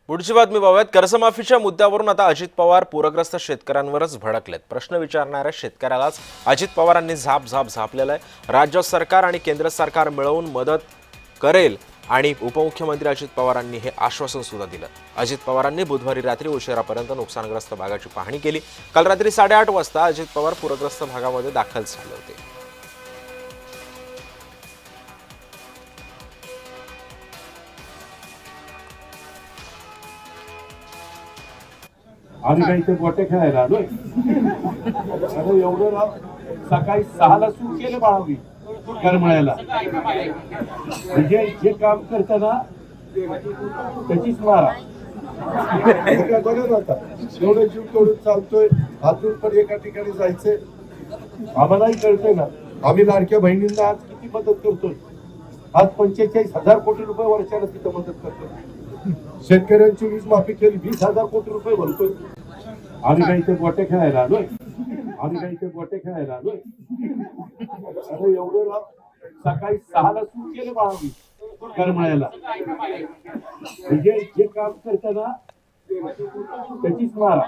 पुढची बातमी पाहूयात। कर्जमाफीच्या मुद्द्यावरून आता अजित पवार पूरग्रस्त शेतकऱ्यांवरच भडकलेत। प्रश्न विचारणाऱ्या शेतकऱ्यालाच अजित पवारांनी झापलेलं आहे। राज्य सरकार आणि केंद्र सरकार मिळवून मदत करेल आणि उपमुख्यमंत्री अजित पवारांनी हे आश्वासन सुद्धा दिलं। अजित पवारांनी बुधवारी रात्री उशिरापर्यंत नुकसानग्रस्त भागाची पाहणी केली। काल रात्री 8:30 वाजता अजित पवार पूरग्रस्त भागामध्ये दाखल झाले होते। आम्ही काही इथे गोटे खेळायला आलोय। अरे एवढं राव, सकाळी 6ला सुरू केलं बाळावी करमळ्याला। म्हणजे जे काम करताना त्याचीच मारा बघत होता। एवढं जीव तोडून चालतोय, अजून पण एका ठिकाणी जायचंय। आम्हालाही कळतंय ना, आम्ही लाडक्या बहिणींना आज किती मदत करतोय। आज 45,000 कोटी रुपये वर्षाला तिथं मदत करतोय। शेतकऱ्यांची वीज माफी केली, 20,000 कोटी रुपये भरतोय। आम्ही काही इथे गोटे खेळायला आलोय। अरे एवढं राव, सकाळी 6ला सुरू केलं बाळावी करमळ्याला। म्हणजे जे काम करताना त्याचीच मारा